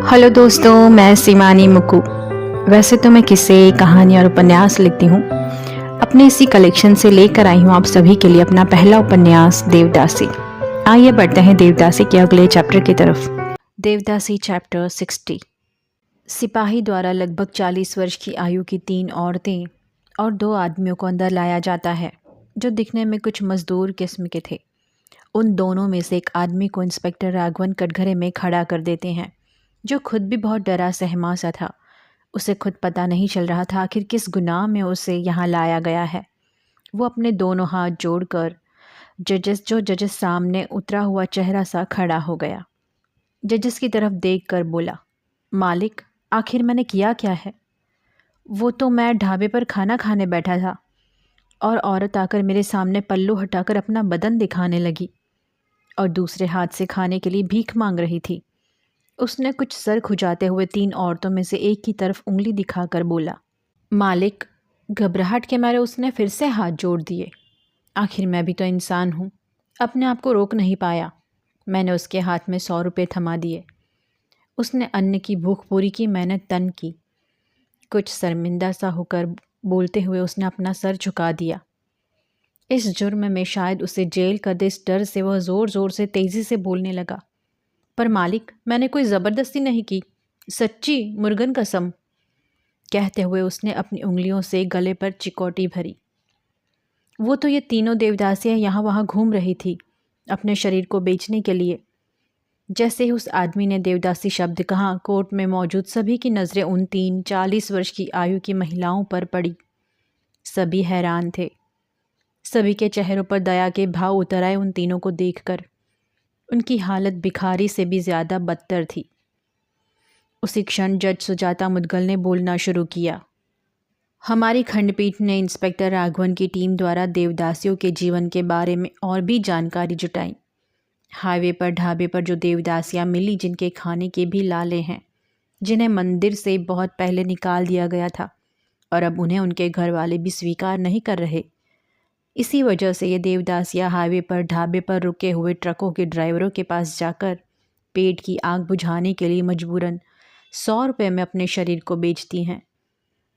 Hello दोस्तों, मैं सीमानी मुकु। वैसे तो मैं किस्से, कहानी और उपन्यास लिखती हूँ। अपने इसी कलेक्शन से लेकर आई हूँ आप सभी के लिए अपना पहला उपन्यास देवदासी। आइए बढ़ते हैं देवदासी के अगले चैप्टर की तरफ। देवदासी चैप्टर 60। सिपाही द्वारा लगभग 40 वर्ष की आयु की 3 औरतें और 2 आदमियों को अंदर लाया जाता है, जो दिखने में कुछ मजदूर किस्म के थे। उन दोनों में से एक आदमी को इंस्पेक्टर राघवन कटघरे में खड़ा कर देते हैं, जो खुद भी बहुत डरा सहमा सा था। उसे खुद पता नहीं चल रहा था आखिर किस गुनाह में उसे यहाँ लाया गया है। वो अपने दोनों हाथ जोड़कर जजेस सामने उतरा हुआ चेहरा सा खड़ा हो गया। जजेस की तरफ देखकर बोला, मालिक, आखिर मैंने किया क्या है? वो तो मैं ढाबे पर खाना खाने बैठा था और औरत आकर मेरे सामने पल्लू हटाकर अपना बदन दिखाने लगी और दूसरे हाथ से खाने के लिए भीख मांग रही थी। उसने कुछ सर खुजाते हुए 3 औरतों में से एक की तरफ उंगली दिखाकर बोला, मालिक। घबराहट के मारे उसने फिर से हाथ जोड़ दिए। आखिर मैं भी तो इंसान हूँ, अपने आप को रोक नहीं पाया। मैंने उसके हाथ में 100 रुपये थमा दिए। उसने अन्न की भूख पूरी की, मैंने तन की। कुछ शर्मिंदा सा होकर बोलते हुए उसने अपना सर झुका दिया। इस जुर्म में शायद उसे जेल कर दे, इस डर से वह ज़ोर ज़ोर से तेज़ी से बोलने लगा, पर मालिक, मैंने कोई ज़बरदस्ती नहीं की, सच्ची मुर्गन कसम। कहते हुए उसने अपनी उंगलियों से गले पर चिकोटी भरी। वो तो ये तीनों देवदासियाँ यहाँ वहाँ घूम रही थी, अपने शरीर को बेचने के लिए। जैसे ही उस आदमी ने देवदासी शब्द कहा, कोर्ट में मौजूद सभी की नज़रें उन 40 वर्ष की आयु की महिलाओं पर पड़ी। सभी हैरान थे। सभी के चेहरों पर दया के भाव उतर आए उन तीनों को देखकर। उनकी हालत भिखारी से भी ज़्यादा बदतर थी। उसी क्षण जज सुजाता मुदगल ने बोलना शुरू किया। हमारी खंडपीठ ने इंस्पेक्टर राघवन की टीम द्वारा देवदासियों के जीवन के बारे में और भी जानकारी जुटाई। हाईवे पर ढाबे पर जो देवदासियां मिली, जिनके खाने के भी लाले हैं, जिन्हें मंदिर से बहुत पहले निकाल दिया गया था और अब उन्हें उनके घर वाले भी स्वीकार नहीं कर रहे। इसी वजह से ये देवदासियां हाईवे पर ढाबे पर रुके हुए ट्रकों के ड्राइवरों के पास जाकर पेट की आग बुझाने के लिए मजबूरन 100 रुपये में अपने शरीर को बेचती हैं।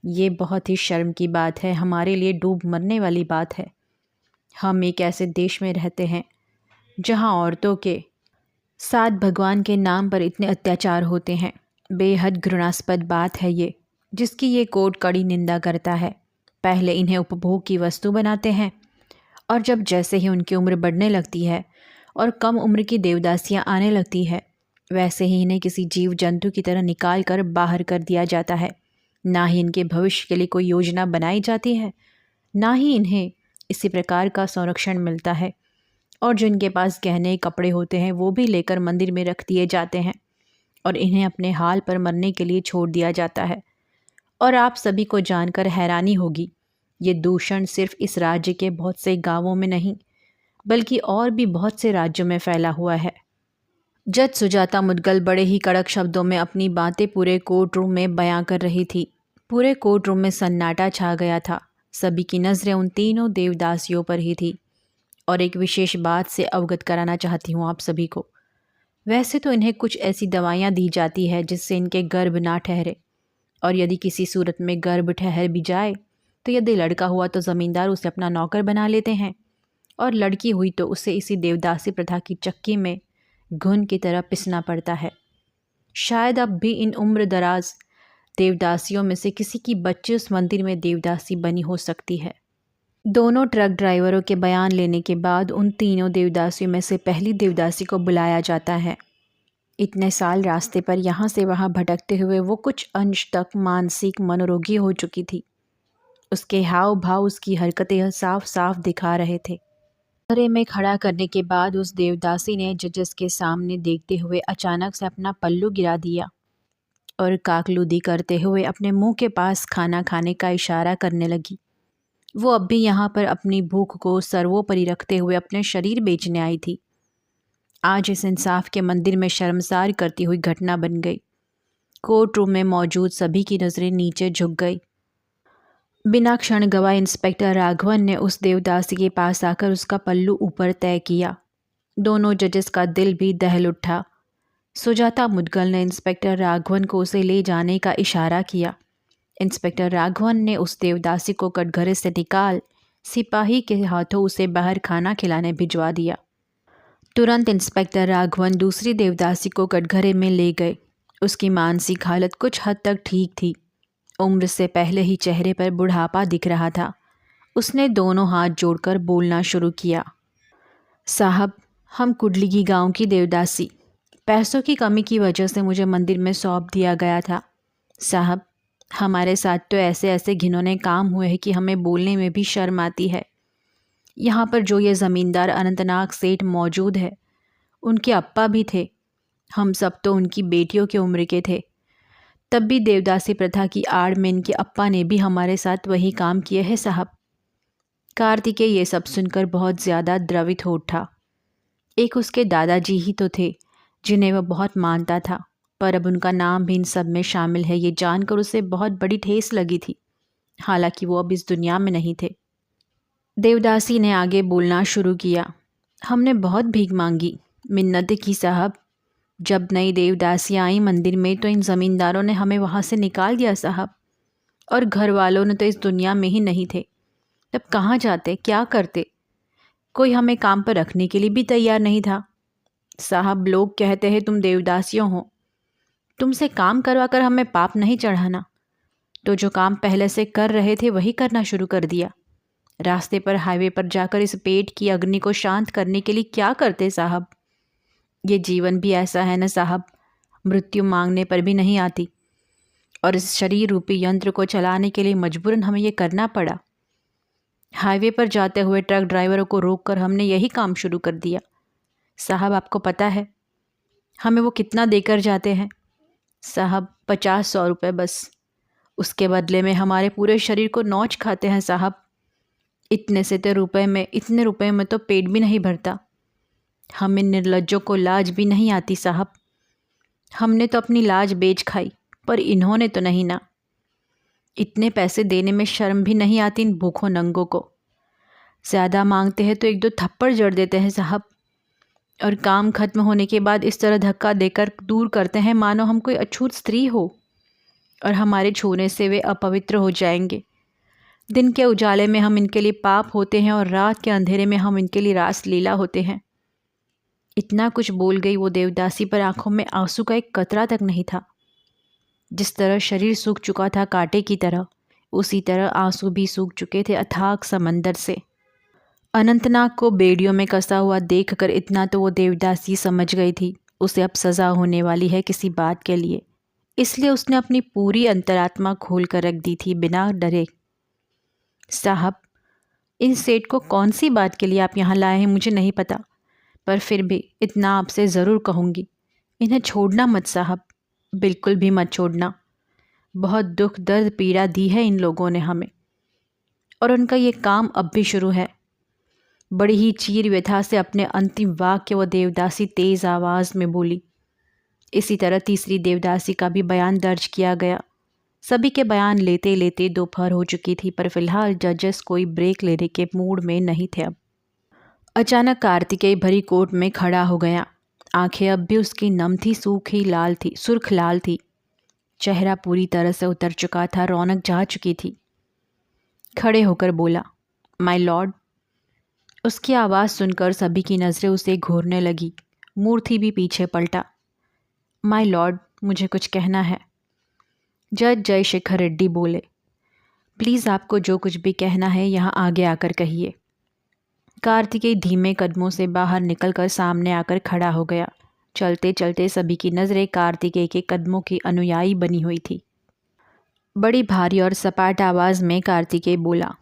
ये बहुत ही शर्म की बात है, हमारे लिए डूब मरने वाली बात है। हम एक ऐसे देश में रहते हैं जहां औरतों के साथ भगवान के नाम पर इतने अत्याचार होते हैं। बेहद घृणास्पद बात है ये, जिसकी ये कोर्ट कड़ी निंदा करता है। पहले इन्हें उपभोग की वस्तु बनाते हैं और जब जैसे ही उनकी उम्र बढ़ने लगती है और कम उम्र की देवदासियां आने लगती है, वैसे ही इन्हें किसी जीव जंतु की तरह निकाल कर बाहर कर दिया जाता है। ना ही इनके भविष्य के लिए कोई योजना बनाई जाती है, ना ही इन्हें इसी प्रकार का संरक्षण मिलता है। और जो इनके पास गहने कपड़े होते हैं वो भी लेकर मंदिर में रख दिए जाते हैं और इन्हें अपने हाल पर मरने के लिए छोड़ दिया जाता है। और आप सभी को जानकर हैरानी होगी, ये दूषण सिर्फ इस राज्य के बहुत से गांवों में नहीं, बल्कि और भी बहुत से राज्यों में फैला हुआ है। जज सुजाता मुदगल बड़े ही कड़क शब्दों में अपनी बातें पूरे कोर्ट रूम में बयां कर रही थी। पूरे कोर्ट रूम में सन्नाटा छा गया था। सभी की नज़रें उन तीनों देवदासियों पर ही थी। और एक विशेष बात से अवगत कराना चाहती हूँ आप सभी को। वैसे तो इन्हें कुछ ऐसी दवाइयाँ दी जाती है जिससे इनके गर्भ ना ठहरे, और यदि किसी सूरत में गर्भ ठहर भी जाए तो यदि लड़का हुआ तो ज़मींदार उसे अपना नौकर बना लेते हैं, और लड़की हुई तो उसे इसी देवदासी प्रथा की चक्की में घुन की तरह पिसना पड़ता है। शायद अब भी इन उम्र दराज देवदासियों में से किसी की बच्ची उस मंदिर में देवदासी बनी हो सकती है। दोनों ट्रक ड्राइवरों के बयान लेने के बाद उन तीनों देवदासियों में से पहली देवदासी को बुलाया जाता है। इतने साल रास्ते पर यहाँ से वहाँ भटकते हुए वो कुछ अंश तक मानसिक मनोरोगी हो चुकी थी। उसके हाव भाव, उसकी हरकतें साफ साफ दिखा रहे थे। घरे में खड़ा करने के बाद उस देवदासी ने जजेस के सामने देखते हुए अचानक से अपना पल्लू गिरा दिया और काकलूदी करते हुए अपने मुंह के पास खाना खाने का इशारा करने लगी। वो अब भी यहाँ पर अपनी भूख को सर्वोपरि रखते हुए अपने शरीर बेचने आई थी। आज इस इंसाफ के मंदिर में शर्मसार करती हुई घटना बन गई। कोर्ट रूम में मौजूद सभी की नज़रें नीचे झुक गई। बिना क्षण गवाए इंस्पेक्टर राघवन ने उस देवदासी के पास आकर उसका पल्लू ऊपर तय किया। दोनों जजेस का दिल भी दहल उठा। सुजाता मुदगल ने इंस्पेक्टर राघवन को उसे ले जाने का इशारा किया। इंस्पेक्टर राघवन ने उस देवदासी को कटघरे से निकाल सिपाही के हाथों उसे बाहर खाना खिलाने भिजवा दिया। तुरंत इंस्पेक्टर राघवन दूसरी देवदासी को कटघरे में ले गए। उसकी मानसिक हालत कुछ हद तक ठीक थी। उम्र से पहले ही चेहरे पर बुढ़ापा दिख रहा था। उसने दोनों हाथ जोड़कर बोलना शुरू किया। साहब, हम कुडलिगी गांव की देवदासी, पैसों की कमी की वजह से मुझे मंदिर में सौंप दिया गया था। साहब, हमारे साथ तो ऐसे ऐसे घिनौने काम हुए हैं कि हमें बोलने में भी शर्म आती है। यहाँ पर जो ये ज़मींदार अनंतनाग सेठ मौजूद है, उनके अप्पा भी थे। हम सब तो उनकी बेटियों की उम्र के थे। तब भी देवदासी प्रथा की आड़ में इनके अप्पा ने भी हमारे साथ वही काम किए हैं साहब। कार्तिकेय ये सब सुनकर बहुत ज़्यादा द्रवित हो उठा। एक उसके दादाजी ही तो थे जिन्हें वह बहुत मानता था, पर अब उनका नाम भी इन सब में शामिल है, ये जानकर उसे बहुत बड़ी ठेस लगी थी। हालांकि वो अब इस दुनिया में नहीं थे। देवदासी ने आगे बोलना शुरू किया। हमने बहुत भीख मांगी, मिन्नतें की साहब। जब नई देवदासियाँ आई मंदिर में तो इन ज़मींदारों ने हमें वहाँ से निकाल दिया साहब। और घर वालों ने तो इस दुनिया में ही नहीं थे। तब कहाँ जाते, क्या करते? कोई हमें काम पर रखने के लिए भी तैयार नहीं था। साहब, लोग कहते हैं तुम देवदासियों हो, तुमसे काम करवा कर हमें पाप नहीं चढ़ाना। तो जो काम पहले से कर रहे थे वही करना शुरू कर दिया। रास्ते पर हाईवे पर जाकर इस पेट की अग्नि को शांत करने के लिए क्या करते साहब? ये जीवन भी ऐसा है न साहब, मृत्यु मांगने पर भी नहीं आती। और इस शरीर रूपी यंत्र को चलाने के लिए मजबूरन हमें ये करना पड़ा। हाईवे पर जाते हुए ट्रक ड्राइवरों को रोककर हमने यही काम शुरू कर दिया। साहब, आपको पता है हमें वो कितना देकर जाते हैं? साहब, 50-100 रुपये बस। उसके बदले में हमारे पूरे शरीर को नोच खाते हैं साहब। इतने रुपए में तो पेट भी नहीं भरता। हम इन निर्लज्जों को लाज भी नहीं आती साहब। हमने तो अपनी लाज बेच खाई, पर इन्होंने तो नहीं ना। इतने पैसे देने में शर्म भी नहीं आती इन भूखों नंगों को। ज़्यादा मांगते हैं तो 1-2 थप्पड़ जड़ देते हैं साहब, और काम खत्म होने के बाद इस तरह धक्का देकर दूर करते हैं मानो हम कोई अछूत स्त्री हो और हमारे छूने से वे अपवित्र हो जाएंगे। दिन के उजाले में हम इनके लिए पाप होते हैं और रात के अंधेरे में हम इनके लिए रास लीला होते हैं। इतना कुछ बोल गई वो देवदासी, पर आंखों में आंसू का एक कतरा तक नहीं था। जिस तरह शरीर सूख चुका था कांटे की तरह, उसी तरह आंसू भी सूख चुके थे अथाक समंदर से। अनंतनाग को बेड़ियों में कसा हुआ देखकर इतना तो वो देवदासी समझ गई थी, उसे अब सज़ा होने वाली है किसी बात के लिए। इसलिए उसने अपनी पूरी अंतरात्मा खोल कर रख दी थी बिना डरे। साहब, इन सेठ को कौन सी बात के लिए आप यहाँ लाए हैं मुझे नहीं पता, पर फिर भी इतना आपसे ज़रूर कहूँगी, इन्हें छोड़ना मत साहब, बिल्कुल भी मत छोड़ना। बहुत दुख दर्द पीड़ा दी है इन लोगों ने हमें, और उनका ये काम अब भी शुरू है। बड़ी ही चीर व्यथा से अपने अंतिम वाक्य वो देवदासी तेज़ आवाज़ में बोली। इसी तरह तीसरी देवदासी का भी बयान दर्ज किया गया। सभी के बयान लेते लेते दोपहर हो चुकी थी, पर फिलहाल जजेस कोई ब्रेक लेने के मूड में नहीं थे। अब अचानक कार्तिकेय भरी कोट में खड़ा हो गया। आंखें अब भी उसकी नम थी, सुर्ख लाल थी। चेहरा पूरी तरह से उतर चुका था, रौनक जा चुकी थी। खड़े होकर बोला, माय लॉर्ड। उसकी आवाज़ सुनकर सभी की नज़रें उसे घूरने लगी। मूर्ति भी पीछे पलटा। माय लॉर्ड, मुझे कुछ कहना है। जज जयशेखर रेड्डी बोले, प्लीज़ आपको जो कुछ भी कहना है यहाँ आगे आकर कहिए। कार्तिकेय धीमे कदमों से बाहर निकलकर सामने आकर खड़ा हो गया। चलते चलते सभी की नज़रें कार्तिकेय के कदमों की अनुयायी बनी हुई थी। बड़ी भारी और सपाट आवाज़ में कार्तिकेय बोला,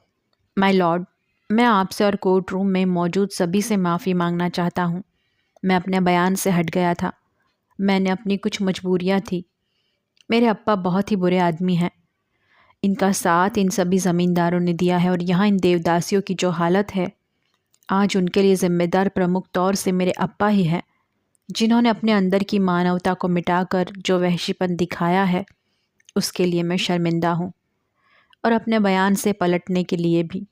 माय लॉर्ड, मैं आपसे और कोर्ट रूम में मौजूद सभी से माफ़ी मांगना चाहता हूँ। मैं अपने बयान से हट गया था। मैंने अपनी कुछ मजबूरियाँ थी। मेरे अप्पा बहुत ही बुरे आदमी हैं। इनका साथ इन सभी ज़मींदारों ने दिया है, और यहाँ इन देवदासियों की जो हालत है, आज उनके लिए ज़िम्मेदार प्रमुख तौर से मेरे अप्पा ही हैं, जिन्होंने अपने अंदर की मानवता को मिटाकर जो वहशीपन दिखाया है, उसके लिए मैं शर्मिंदा हूँ, और अपने बयान से पलटने के लिए भी।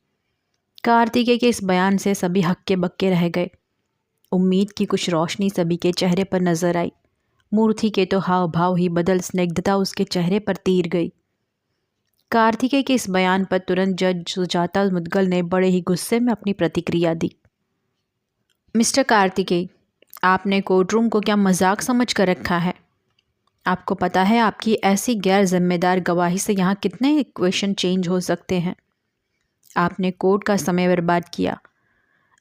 कार्तिकेय के इस बयान से सभी हक्के बक्के रह गए। उम्मीद की कुछ रोशनी सभी के चेहरे पर नजर आई। मूर्ति के तो हाव भाव ही बदल स्निग्धता उसके चेहरे पर तीर गई। कार्तिकेय के इस बयान पर तुरंत जज सुजाता मुद्गल ने बड़े ही गुस्से में अपनी प्रतिक्रिया दी। मिस्टर कार्तिकेय, आपने कोर्ट रूम को क्या मजाक समझ कर रखा है? आपको पता है आपकी ऐसी गैर जिम्मेदार गवाही से यहाँ कितने इक्वेशन चेंज हो सकते हैं। आपने कोर्ट का समय बर्बाद किया।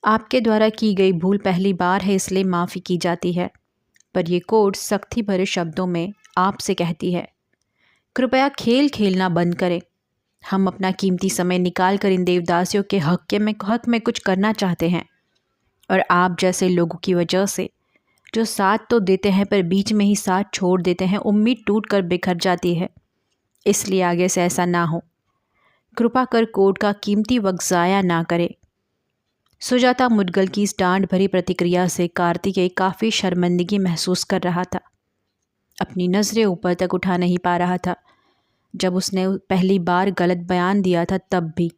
आपके द्वारा की गई भूल पहली बार है, इसलिए माफ़ी की जाती है, पर यह कोर्ट सख्ती भरे शब्दों में आपसे कहती है, कृपया खेल खेलना बंद करें। हम अपना कीमती समय निकाल कर इन देवदासियों के हक में कुछ करना चाहते हैं, और आप जैसे लोगों की वजह से जो साथ तो देते हैं पर बीच में ही साथ छोड़ देते हैं, उम्मीद टूट कर बिखर जाती है। इसलिए आगे से ऐसा ना हो। कृपा कर कोर्ट का कीमती वक्त ज़ाया ना करें। सुजाता मुद्गल की इस डांट भरी प्रतिक्रिया से कार्तिकेय काफ़ी शर्मिंदगी महसूस कर रहा था। अपनी नज़रें ऊपर तक उठा नहीं पा रहा था। जब उसने पहली बार गलत बयान दिया था तब भी,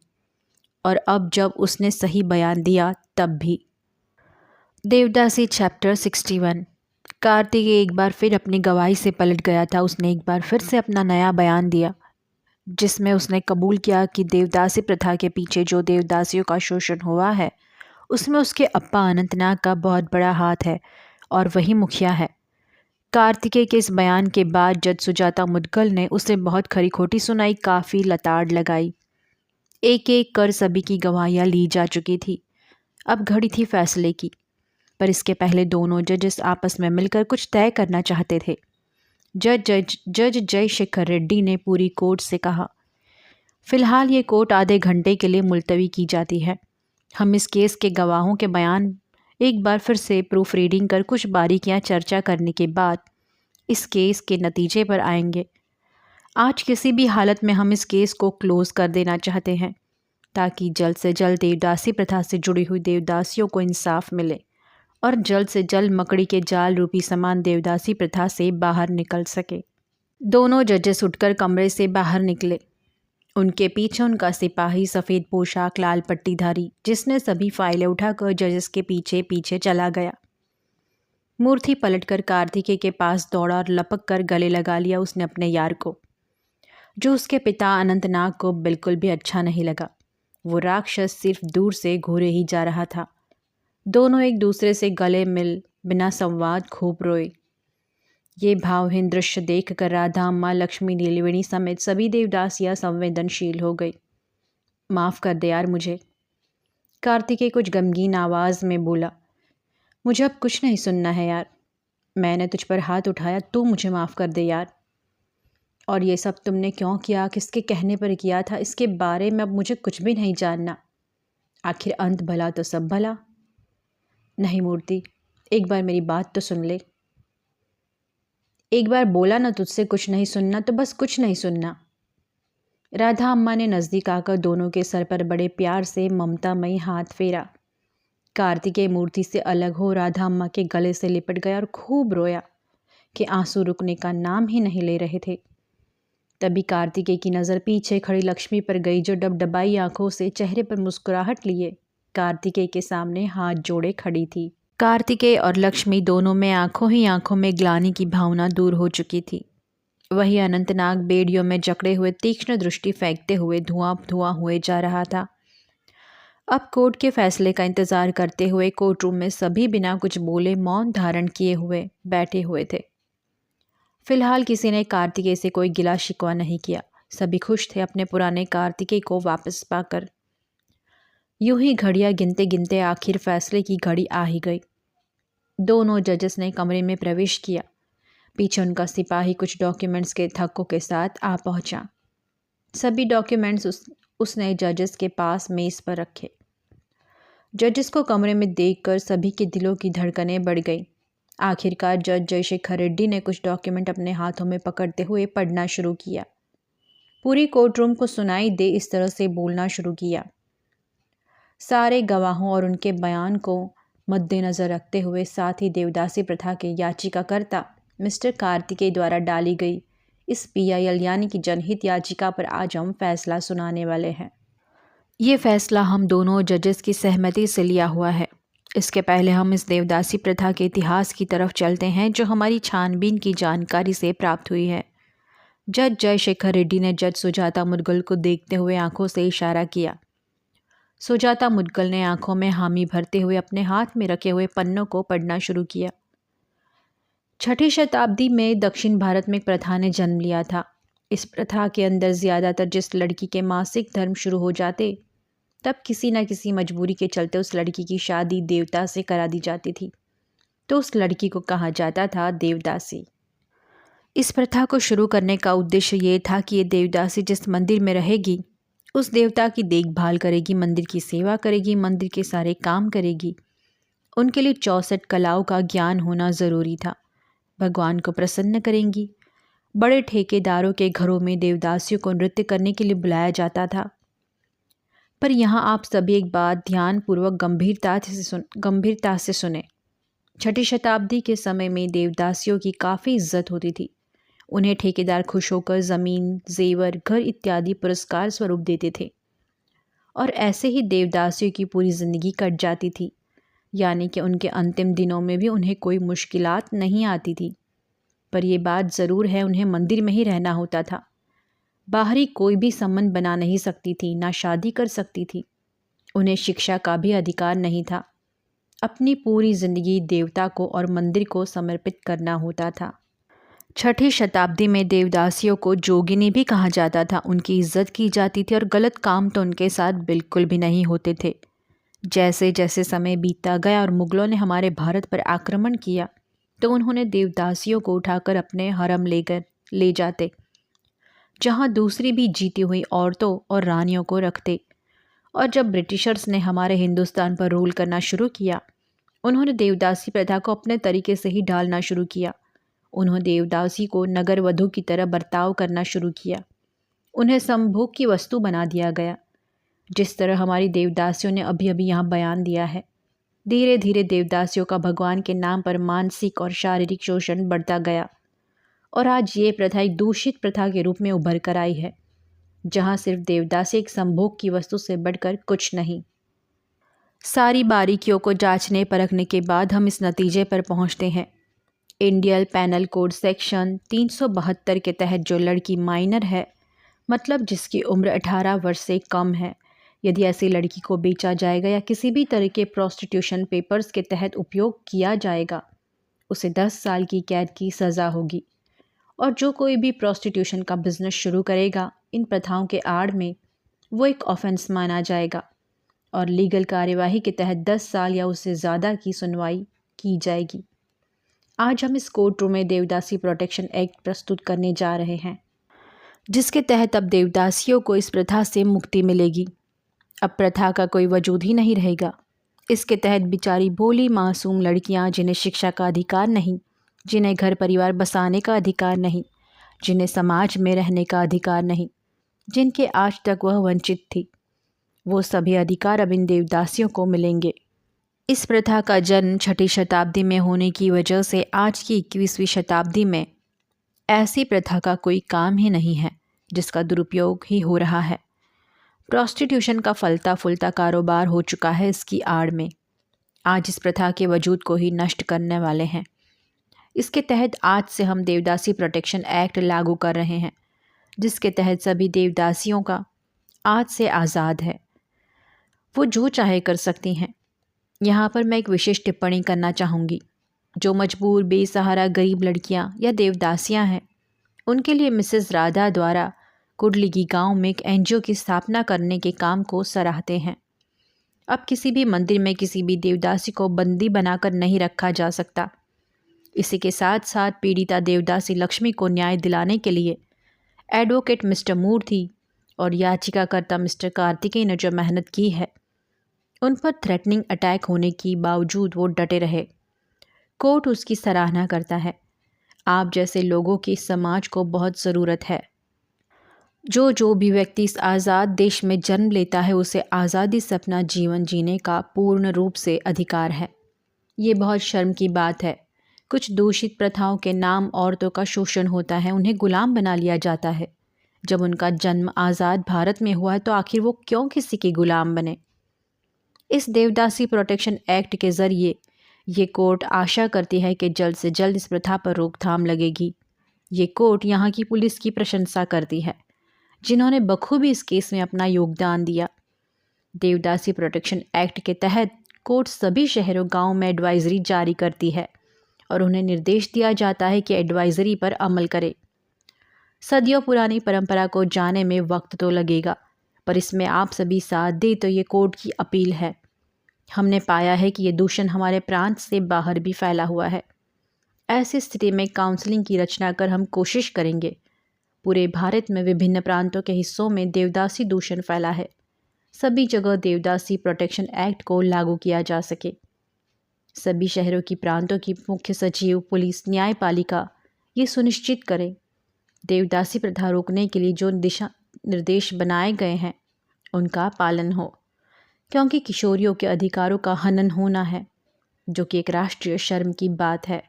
और अब जब उसने सही बयान दिया तब भी। देवदासी चैप्टर 61। कार्तिकेय एक बार फिर अपनी गवाही से पलट गया था। उसने एक बार फिर से अपना नया बयान दिया, जिसमें उसने कबूल किया कि देवदासी प्रथा के पीछे जो देवदासियों का शोषण हुआ है, उसमें उसके अप्पा अनंतनाग का बहुत बड़ा हाथ है और वही मुखिया है। कार्तिकेय के इस बयान के बाद जज सुजाता मुद्गल ने उसे बहुत खरी खोटी सुनाई, काफ़ी लताड़ लगाई। एक एक कर सभी की गवाहियाँ ली जा चुकी थी। अब घड़ी थी फैसले की, पर इसके पहले दोनों जजेस आपस में मिलकर कुछ तय करना चाहते थे। जज जय शेखर रेड्डी ने पूरी कोर्ट से कहा, फिलहाल ये कोर्ट आधे घंटे के लिए मुलतवी की जाती है। हम इस केस के गवाहों के बयान एक बार फिर से प्रूफ रीडिंग कर कुछ बारीकियां चर्चा करने के बाद इस केस के नतीजे पर आएंगे। आज किसी भी हालत में हम इस केस को क्लोज कर देना चाहते हैं, ताकि जल्द से जल्द देवदासी प्रथा से जुड़ी हुई देवदासियों को इंसाफ मिले और जल्द से जल्द मकड़ी के जाल रूपी समान देवदासी प्रथा से बाहर निकल सके। दोनों जजेस उठकर कमरे से बाहर निकले। उनके पीछे उनका सिपाही सफ़ेद पोशाक लाल पट्टीधारी, जिसने सभी फाइलें उठाकर जजेस के पीछे पीछे चला गया। मूर्ति पलटकर कार्तिकेय के पास दौड़ा और लपक कर गले लगा लिया उसने अपने यार को, जो उसके पिता अनंतनाग को बिल्कुल भी अच्छा नहीं लगा। वो राक्षस सिर्फ दूर से घूरे ही जा रहा था। दोनों एक दूसरे से गले मिल बिना संवाद खूब रोए। ये भावहीन दृश्य देखकर राधा अम्मा, लक्ष्मी, नीलवेणी समेत सभी देवदासियां संवेदनशील हो गई। माफ़ कर दे यार मुझे, कार्तिकेय कुछ गमगीन आवाज़ में बोला। मुझे अब कुछ नहीं सुनना है यार। मैंने तुझ पर हाथ उठाया, तू मुझे माफ़ कर दे यार। और ये सब तुमने क्यों किया, किसके कहने पर किया था, इसके बारे में अब मुझे कुछ भी नहीं जानना। आखिर अंत भला तो सब भला। नहीं मूर्ति, एक बार मेरी बात तो सुन ले। एक बार बोला ना तुझसे कुछ नहीं सुनना, तो बस कुछ नहीं सुनना। राधा अम्मा ने नज़दीक आकर दोनों के सर पर बड़े प्यार से ममतामयी हाथ फेरा। कार्तिकेय मूर्ति से अलग हो राधा अम्मा के गले से लिपट गया और खूब रोया कि आंसू रुकने का नाम ही नहीं ले रहे थे। तभी कार्तिकेय की नज़र पीछे खड़ी लक्ष्मी पर गई, जो डबडबाई आंखों से चेहरे पर मुस्कुराहट लिए कार्तिकेय के सामने हाथ जोड़े खड़ी थी। कार्तिकेय और लक्ष्मी दोनों में आंखों ही आंखों में ग्लानि की भावना दूर हो चुकी थी। वही अनंतनाग बेड़ियों में जकड़े हुए तीक्ष्ण दृष्टि फेंकते हुए धुआं धुआं हुए जा रहा था। अब कोर्ट के फैसले का इंतजार करते हुए कोर्ट रूम में सभी बिना कुछ बोले मौन धारण किए हुए बैठे हुए थे। फिलहाल किसी ने कार्तिकेय से कोई गिला शिकवा नहीं किया। सभी खुश थे अपने पुराने कार्तिकेय को वापस पाकर। यूं ही घड़ियां गिनते गिनते आखिर फैसले की घड़ी आ ही गई। दोनों जजेस ने कमरे में प्रवेश किया। पीछे उनका सिपाही कुछ डॉक्यूमेंट्स के थक्कों के साथ आ पहुंचा। सभी डॉक्यूमेंट्स उसने जजेस के पास मेज पर रखे। जजेस को कमरे में देखकर सभी के दिलों की धड़कनें बढ़ गई। आखिरकार जज जयशेखर रेड्डी ने कुछ डॉक्यूमेंट अपने हाथों में पकड़ते हुए पढ़ना शुरू किया। पूरी कोर्ट रूम को सुनाई दे इस तरह से बोलना शुरू किया। सारे गवाहों और उनके बयान को मद्देनज़र रखते हुए साथ ही देवदासी प्रथा के याचिकाकर्ता मिस्टर कार्तिकेय द्वारा डाली गई इस PIL यानी कि जनहित याचिका पर आज हम फैसला सुनाने वाले हैं। ये फैसला हम दोनों जजेस की सहमति से लिया हुआ है। इसके पहले हम इस देवदासी प्रथा के इतिहास की तरफ चलते हैं, जो हमारी छानबीन की जानकारी से प्राप्त हुई है। जज जयशेखर रेड्डी ने जज सुजाता मुदगल को देखते हुए आंखों से इशारा किया। सुजाता मुदगल ने आंखों में हामी भरते हुए अपने हाथ में रखे हुए पन्नों को पढ़ना शुरू किया। 6ठी शताब्दी में दक्षिण भारत में एक प्रथा ने जन्म लिया था। इस प्रथा के अंदर ज़्यादातर जिस लड़की के मासिक धर्म शुरू हो जाते, तब किसी न किसी मजबूरी के चलते उस लड़की की शादी देवता से करा दी जाती थी। तो उस लड़की को कहा जाता था देवदासी। इस प्रथा को शुरू करने का उद्देश्य ये था कि ये देवदासी जिस मंदिर में रहेगी, उस देवता की देखभाल करेगी, मंदिर की सेवा करेगी, मंदिर के सारे काम करेगी। उनके लिए 64 कलाओं का ज्ञान होना ज़रूरी था। भगवान को प्रसन्न करेंगी। बड़े ठेकेदारों के घरों में देवदासियों को नृत्य करने के लिए बुलाया जाता था। पर यहाँ आप सभी एक बात ध्यानपूर्वक गंभीरता से सुने। 6ठी शताब्दी के समय में देवदासियों की काफ़ी इज्जत होती थी। उन्हें ठेकेदार खुश होकर ज़मीन, जेवर, घर इत्यादि पुरस्कार स्वरूप देते थे और ऐसे ही देवदासियों की पूरी ज़िंदगी कट जाती थी, यानी कि उनके अंतिम दिनों में भी उन्हें कोई मुश्किलात नहीं आती थी। पर यह बात ज़रूर है, उन्हें मंदिर में ही रहना होता था। बाहरी कोई भी संबंध बना नहीं सकती थी, ना शादी कर सकती थी। उन्हें शिक्षा का भी अधिकार नहीं था। अपनी पूरी ज़िंदगी देवता को और मंदिर को समर्पित करना होता था। 6ठी शताब्दी में देवदासियों को जोगिनी भी कहा जाता था। उनकी इज्जत की जाती थी और गलत काम तो उनके साथ बिल्कुल भी नहीं होते थे। जैसे जैसे समय बीतता गया और मुग़लों ने हमारे भारत पर आक्रमण किया, तो उन्होंने देवदासियों को उठाकर अपने हरम ले जाते, जहाँ दूसरी भी जीती हुई औरतों और रानियों को रखते। और जब ब्रिटिशर्स ने हमारे हिंदुस्तान पर रूल करना शुरू किया, उन्होंने देवदासी प्रथा को अपने तरीके से ही ढालना शुरू किया। उन्होंने देवदासी को नगर वधू की तरह बर्ताव करना शुरू किया। उन्हें संभोग की वस्तु बना दिया गया, जिस तरह हमारी देवदासियों ने अभी अभी यहाँ बयान दिया है। धीरे धीरे देवदासियों का भगवान के नाम पर मानसिक और शारीरिक शोषण बढ़ता गया और आज ये प्रथा एक दूषित प्रथा के रूप में उभर कर आई है, जहाँ सिर्फ देवदासी एक संभोग की वस्तु से बढ़कर कुछ नहीं। सारी बारीकियों को जांचने परखने के बाद हम इस नतीजे पर पहुँचते हैं। इंडियन पैनल कोड सेक्शन 372 के तहत जो लड़की माइनर है, मतलब जिसकी उम्र 18 वर्ष से कम है, यदि ऐसी लड़की को बेचा जाएगा या किसी भी तरह के प्रोस्टिट्यूशन पेपर्स के तहत उपयोग किया जाएगा, उसे 10 साल की कैद की सज़ा होगी। और जो कोई भी प्रोस्टिट्यूशन का बिजनेस शुरू करेगा इन प्रथाओं के आड़ में, वो एक ऑफेंस माना जाएगा और लीगल कार्यवाही के तहत 10 साल या उससे ज़्यादा की सुनवाई की जाएगी। आज हम इस कोर्ट रूम में देवदासी प्रोटेक्शन एक्ट प्रस्तुत करने जा रहे हैं, जिसके तहत अब देवदासियों को इस प्रथा से मुक्ति मिलेगी। अब प्रथा का कोई वजूद ही नहीं रहेगा। इसके तहत बेचारी भोली मासूम लड़कियां, जिन्हें शिक्षा का अधिकार नहीं, जिन्हें घर परिवार बसाने का अधिकार नहीं, जिन्हें समाज में रहने का अधिकार नहीं, जिनके आज तक वह वंचित थी, वो सभी अधिकार अब इन देवदासियों को मिलेंगे। इस प्रथा का जन्म 6ठी शताब्दी में होने की वजह से आज की 21वीं शताब्दी में ऐसी प्रथा का कोई काम ही नहीं है जिसका दुरुपयोग ही हो रहा है। प्रोस्टिट्यूशन का फलता फूलता कारोबार हो चुका है इसकी आड़ में। आज इस प्रथा के वजूद को ही नष्ट करने वाले हैं। इसके तहत आज से हम देवदासी प्रोटेक्शन एक्ट लागू कर रहे हैं, जिसके तहत सभी देवदासियों का आज से आज़ाद है, वो जो चाहे कर सकती हैं। यहाँ पर मैं एक विशेष टिप्पणी करना चाहूँगी। जो मजबूर, बेसहारा, गरीब लड़कियाँ या देवदासियाँ हैं, उनके लिए मिसेस राधा द्वारा कुडलिगी गांव में एक एनजीओ की स्थापना करने के काम को सराहते हैं। अब किसी भी मंदिर में किसी भी देवदासी को बंदी बनाकर नहीं रखा जा सकता। इसी के साथ साथ पीड़िता देवदासी लक्ष्मी को न्याय दिलाने के लिए एडवोकेट मिस्टर मूर्ति और याचिकाकर्ता मिस्टर कार्तिकेय ने जो मेहनत की है, उन पर थ्रेटनिंग अटैक होने के बावजूद वो डटे रहे। कोर्ट उसकी सराहना करता है। आप जैसे लोगों की समाज को बहुत ज़रूरत है। जो भी व्यक्ति इस आज़ाद देश में जन्म लेता है, उसे आज़ादी से अपना जीवन जीने का पूर्ण रूप से अधिकार है। ये बहुत शर्म की बात है। कुछ दूषित प्रथाओं के नाम औरतों का शोषण होता है, उन्हें गुलाम बना लिया जाता है। जब उनका जन्म आज़ाद भारत में हुआ है, तो आखिर वो क्यों किसी के गुलाम बने? इस देवदासी प्रोटेक्शन एक्ट के ज़रिए ये कोर्ट आशा करती है कि जल्द से जल्द इस प्रथा पर रोकथाम लगेगी। ये कोर्ट यहाँ की पुलिस की प्रशंसा करती है, जिन्होंने बखूबी इस केस में अपना योगदान दिया। देवदासी प्रोटेक्शन एक्ट के तहत कोर्ट सभी शहरों गांव में एडवाइजरी जारी करती है और उन्हें निर्देश दिया जाता है कि एडवाइजरी पर अमल करें। सदियों पुरानी परंपरा को जाने में वक्त तो लगेगा, पर इसमें आप सभी साथ दे तो ये कोर्ट की अपील है। हमने पाया है कि ये दूषण हमारे प्रांत से बाहर भी फैला हुआ है। ऐसी स्थिति में काउंसलिंग की रचना कर हम कोशिश करेंगे पूरे भारत में विभिन्न प्रांतों के हिस्सों में देवदासी दूषण फैला है, सभी जगह देवदासी प्रोटेक्शन एक्ट को लागू किया जा सके। सभी शहरों की प्रांतों की मुख्य सचिव, पुलिस, न्यायपालिका ये सुनिश्चित करें देवदासी प्रथा रोकने के लिए जो दिशा निर्देश बनाए गए हैं उनका पालन हो, क्योंकि किशोरियों के अधिकारों का हनन होना है, जो कि एक राष्ट्रीय शर्म की बात है।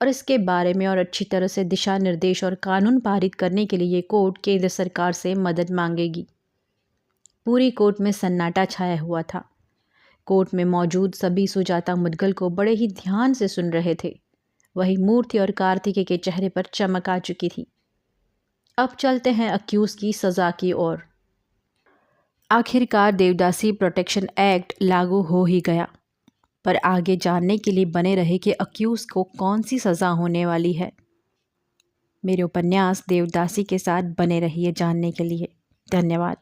और इसके बारे में और अच्छी तरह से दिशा निर्देश और कानून पारित करने के लिए ये कोर्ट केंद्र सरकार से मदद मांगेगी। पूरी कोर्ट में सन्नाटा छाया हुआ था। कोर्ट में मौजूद सभी सुजाता मुदगल को बड़े ही ध्यान से सुन रहे थे। वही मूर्ति और कार्तिकेय के चेहरे पर चमक आ चुकी थी। अब चलते हैं अक्यूज की सज़ा की ओर। आखिरकार देवदासी प्रोटेक्शन एक्ट लागू हो ही गया, पर आगे जानने के लिए बने रहे कि अक्यूज को कौन सी सज़ा होने वाली है। मेरे उपन्यास देवदासी के साथ बने रहिए जानने के लिए। धन्यवाद।